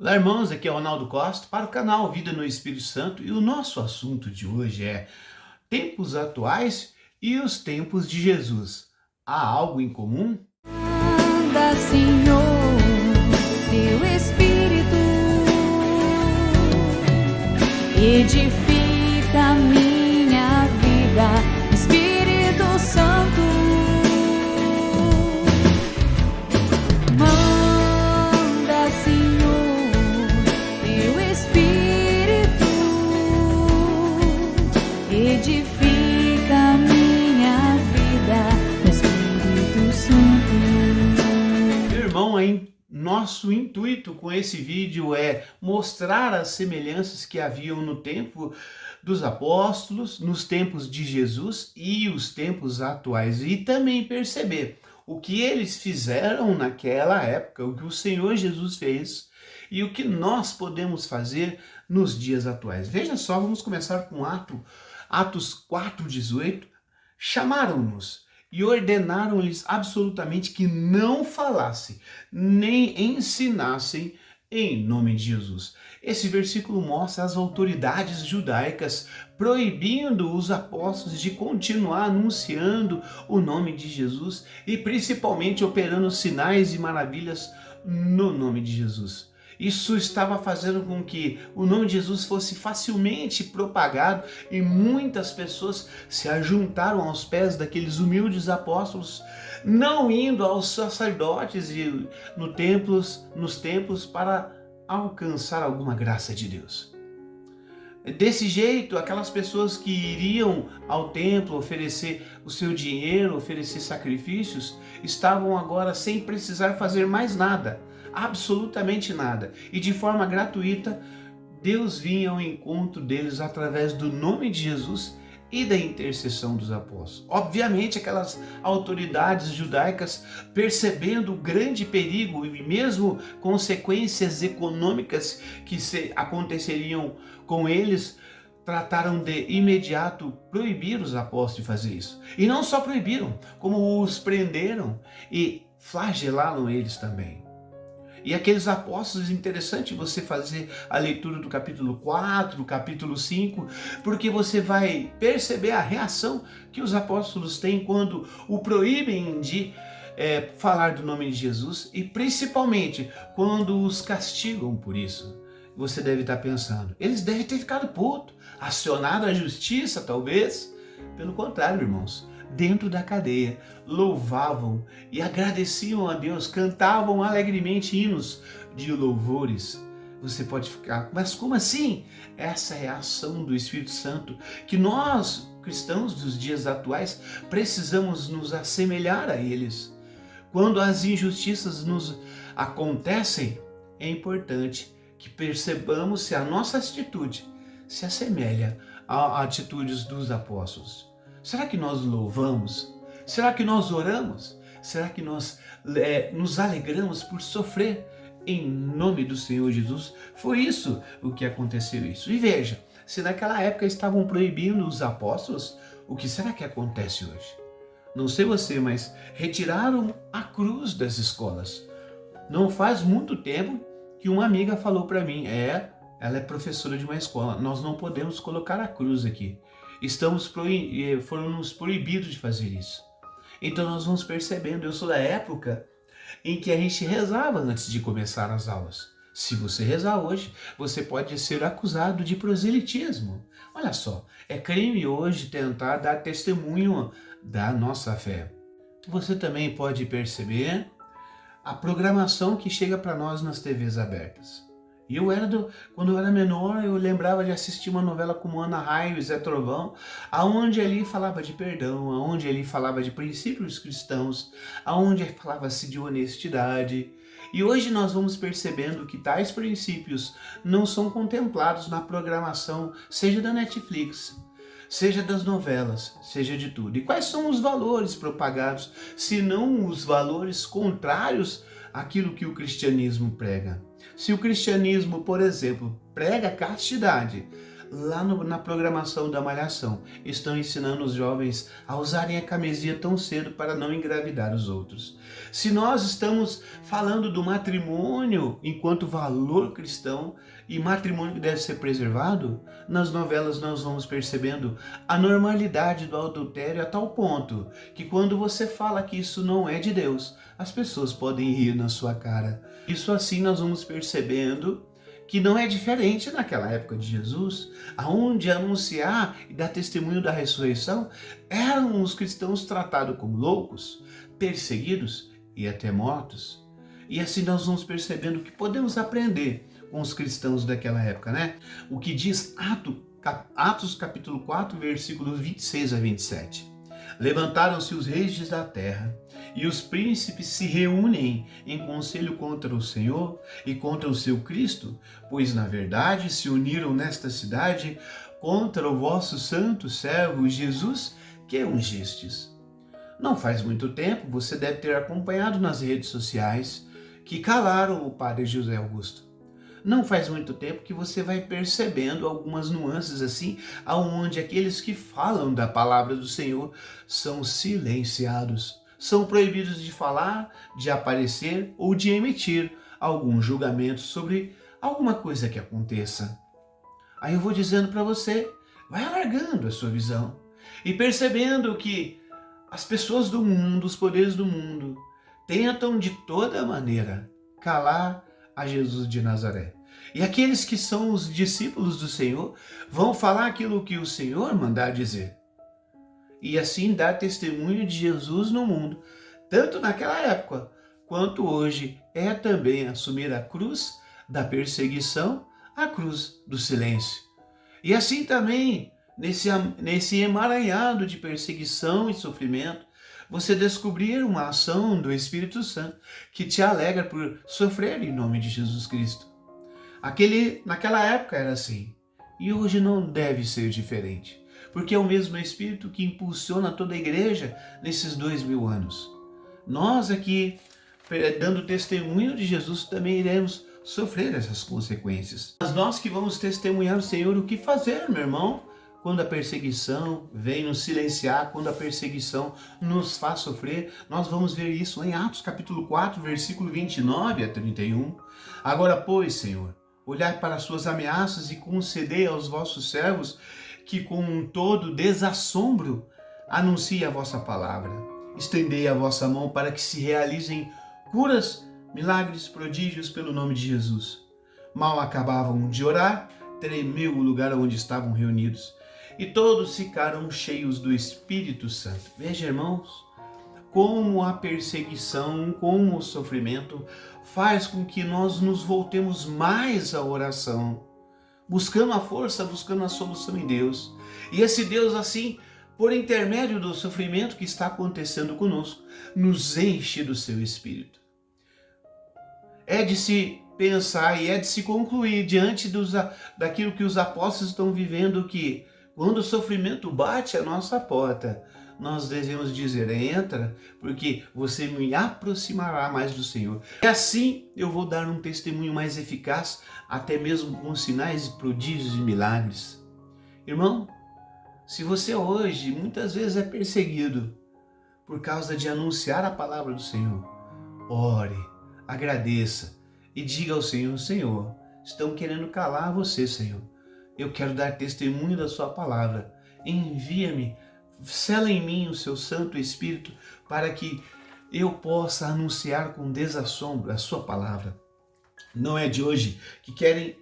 Olá, irmãos, aqui é o Ronaldo Costa para o canal Vida no Espírito Santo e o nosso assunto de hoje é tempos atuais e os tempos de Jesus. Há algo em comum? Manda, Senhor, teu Espírito edifica minha vida, Espírito Santo. Manda, Senhor, teu Espírito edifica minha vida, Espírito Santo. Irmão, nosso intuito com esse vídeo é mostrar as semelhanças que haviam no tempo dos apóstolos, nos tempos de Jesus e os tempos atuais, e também perceber o que eles fizeram naquela época, o que o Senhor Jesus fez e o que nós podemos fazer nos dias atuais. Veja só, vamos começar com Atos 4:18. Chamaram-nos e ordenaram-lhes absolutamente que não falassem, nem ensinassem em nome de Jesus. Esse versículo mostra as autoridades judaicas proibindo os apóstolos de continuar anunciando o nome de Jesus e principalmente operando sinais e maravilhas no nome de Jesus. Isso estava fazendo com que o nome de Jesus fosse facilmente propagado e muitas pessoas se ajuntaram aos pés daqueles humildes apóstolos, não indo aos sacerdotes e nos templos para alcançar alguma graça de Deus. Desse jeito, aquelas pessoas que iriam ao templo oferecer o seu dinheiro, oferecer sacrifícios, estavam agora sem precisar fazer mais nada, absolutamente nada. E de forma gratuita, Deus vinha ao encontro deles através do nome de Jesus e da intercessão dos apóstolos. Obviamente, aquelas autoridades judaicas, percebendo o grande perigo e mesmo consequências econômicas que aconteceriam com eles, trataram de imediato proibir os apóstolos de fazer isso. E não só proibiram, como os prenderam e flagelaram eles também. E aqueles apóstolos, interessante você fazer a leitura do capítulo 4, capítulo 5, porque você vai perceber a reação que os apóstolos têm quando o proíbem de falar do nome de Jesus e principalmente quando os castigam por isso. Você deve estar pensando, eles devem ter ficado putos, acionado a justiça talvez. Pelo contrário, irmãos, dentro da cadeia, louvavam e agradeciam a Deus, cantavam alegremente hinos de louvores. Você pode ficar, mas como assim? Essa é a ação do Espírito Santo que nós, cristãos dos dias atuais, precisamos nos assemelhar a eles. Quando as injustiças nos acontecem, é importante que percebamos se a nossa atitude se assemelha a atitudes dos apóstolos. Será que nós louvamos? Será que nós oramos? Será que nós nos alegramos por sofrer em nome do Senhor Jesus? Foi isso o que aconteceu isso. E veja, se naquela época estavam proibindo os apóstolos, o que será que acontece hoje? Não sei você, mas retiraram a cruz das escolas. Não faz muito tempo que uma amiga falou para mim, ela é professora de uma escola, nós não podemos colocar a cruz aqui. Foram-nos proibidos de fazer isso. Então nós vamos percebendo, eu sou da época em que a gente rezava antes de começar as aulas. Se você rezar hoje, você pode ser acusado de proselitismo. Olha só, é crime hoje tentar dar testemunho da nossa fé. Você também pode perceber a programação que chega para nós nas TVs abertas. E quando eu era menor, eu lembrava de assistir uma novela como Ana Raio e Zé Trovão, aonde ali falava de perdão, aonde ali falava de princípios cristãos, aonde falava-se de honestidade. E hoje nós vamos percebendo que tais princípios não são contemplados na programação, seja da Netflix, seja das novelas, seja de tudo. E quais são os valores propagados, se não os valores contrários àquilo que o cristianismo prega? Se o cristianismo, por exemplo, prega castidade, lá na programação da Malhação, estão ensinando os jovens a usarem a camisinha tão cedo para não engravidar os outros. Se nós estamos falando do matrimônio enquanto valor cristão e matrimônio que deve ser preservado, nas novelas nós vamos percebendo a normalidade do adultério a tal ponto que quando você fala que isso não é de Deus, as pessoas podem rir na sua cara. Isso assim nós vamos percebendo que não é diferente naquela época de Jesus, aonde anunciar e dar testemunho da ressurreição eram os cristãos tratados como loucos, perseguidos e até mortos. E assim nós vamos percebendo que podemos aprender com os cristãos daquela época, né? O que diz Atos capítulo 4, versículos 26 a 27. Levantaram-se os reis da terra, e os príncipes se reúnem em conselho contra o Senhor e contra o seu Cristo, pois na verdade se uniram nesta cidade contra o vosso santo servo Jesus, que ungistes. Não faz muito tempo, você deve ter acompanhado nas redes sociais que calaram o padre José Augusto. Não faz muito tempo que você vai percebendo algumas nuances assim, aonde aqueles que falam da palavra do Senhor são silenciados, são proibidos de falar, de aparecer ou de emitir algum julgamento sobre alguma coisa que aconteça. Aí eu vou dizendo para você, vai alargando a sua visão e percebendo que as pessoas do mundo, os poderes do mundo, tentam de toda maneira calar a Jesus de Nazaré. E aqueles que são os discípulos do Senhor vão falar aquilo que o Senhor mandar dizer. E assim dar testemunho de Jesus no mundo, tanto naquela época quanto hoje, é também assumir a cruz da perseguição, a cruz do silêncio. E assim também, nesse emaranhado de perseguição e sofrimento, você descobrir uma ação do Espírito Santo que te alegra por sofrer em nome de Jesus Cristo. Naquela época era assim, e hoje não deve ser diferente, porque é o mesmo Espírito que impulsiona toda a igreja nesses 2000 anos. Nós aqui, dando testemunho de Jesus, também iremos sofrer essas consequências. Mas nós que vamos testemunhar o Senhor, o que fazer, meu irmão? Quando a perseguição vem nos silenciar, quando a perseguição nos faz sofrer, nós vamos ver isso em Atos capítulo 4, versículo 29 a 31. Agora, pois, Senhor, olhai para as suas ameaças e concedei aos vossos servos que com todo desassombro anuncie a vossa palavra. Estendei a vossa mão para que se realizem curas, milagres, prodígios pelo nome de Jesus. Mal acabavam de orar, tremeu o lugar onde estavam reunidos. E todos ficaram cheios do Espírito Santo. Veja, irmãos, como a perseguição, como o sofrimento faz com que nós nos voltemos mais à oração, buscando a força, buscando a solução em Deus. E esse Deus, assim, por intermédio do sofrimento que está acontecendo conosco, nos enche do seu Espírito. É de se pensar e é de se concluir diante daquilo que os apóstolos estão vivendo, que quando o sofrimento bate à nossa porta, nós devemos dizer, entra, porque você me aproximará mais do Senhor. E assim eu vou dar um testemunho mais eficaz, até mesmo com sinais, prodígios e milagres. Irmão, se você hoje muitas vezes é perseguido por causa de anunciar a palavra do Senhor, ore, agradeça e diga ao Senhor, Senhor, estão querendo calar você, Senhor. Eu quero dar testemunho da sua palavra. Envia-me, sela em mim o seu Santo Espírito para que eu possa anunciar com desassombro a sua palavra. Não é de hoje que querem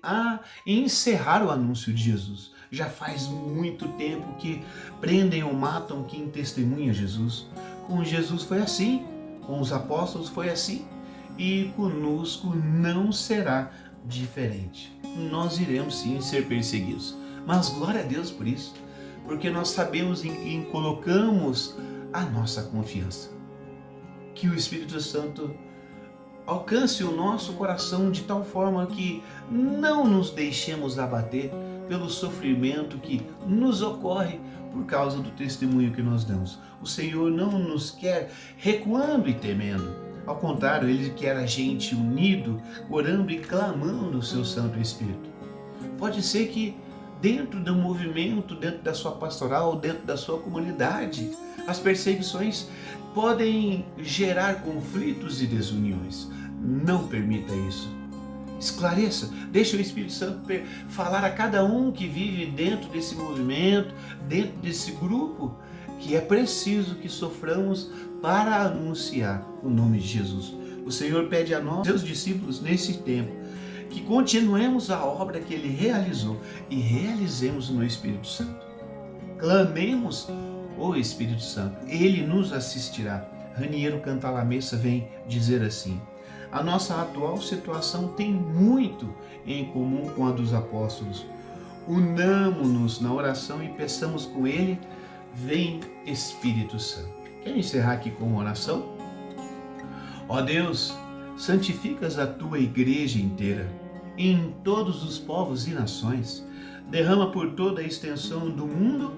encerrar o anúncio de Jesus. Já faz muito tempo que prendem ou matam quem testemunha Jesus. Com Jesus foi assim, com os apóstolos foi assim, e conosco não será diferente. Nós iremos sim ser perseguidos, mas glória a Deus por isso, porque nós sabemos em quem colocamos a nossa confiança. Que o Espírito Santo alcance o nosso coração de tal forma que não nos deixemos abater pelo sofrimento que nos ocorre por causa do testemunho que nós damos. O Senhor não nos quer recuando e temendo. Ao contrário, Ele quer a gente unido, orando e clamando o seu Santo Espírito. Pode ser que dentro do movimento, dentro da sua pastoral, dentro da sua comunidade. As perseguições podem gerar conflitos e desuniões. Não permita isso. Esclareça, deixe o Espírito Santo falar a cada um que vive dentro desse movimento, dentro desse grupo, que é preciso que soframos para anunciar o nome de Jesus. O Senhor pede a nós, seus discípulos, nesse tempo, que continuemos a obra que Ele realizou e realizemos no Espírito Santo. Clamemos o Espírito Santo, Ele nos assistirá. Raniero Cantalamessa vem dizer assim: a nossa atual situação tem muito em comum com a dos apóstolos. Unamo-nos na oração e peçamos com Ele: vem Espírito Santo. Quero encerrar aqui com uma oração? Ó Deus, santificas a Tua igreja inteira, em todos os povos e nações. Derrama por toda a extensão do mundo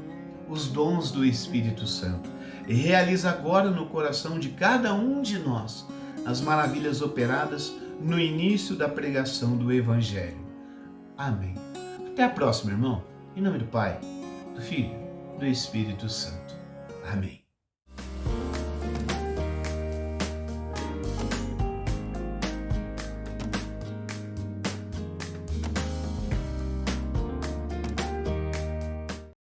os dons do Espírito Santo. E realiza agora no coração de cada um de nós as maravilhas operadas no início da pregação do Evangelho. Amém. Até a próxima, irmão. Em nome do Pai, do Filho, do Espírito Santo. Amém.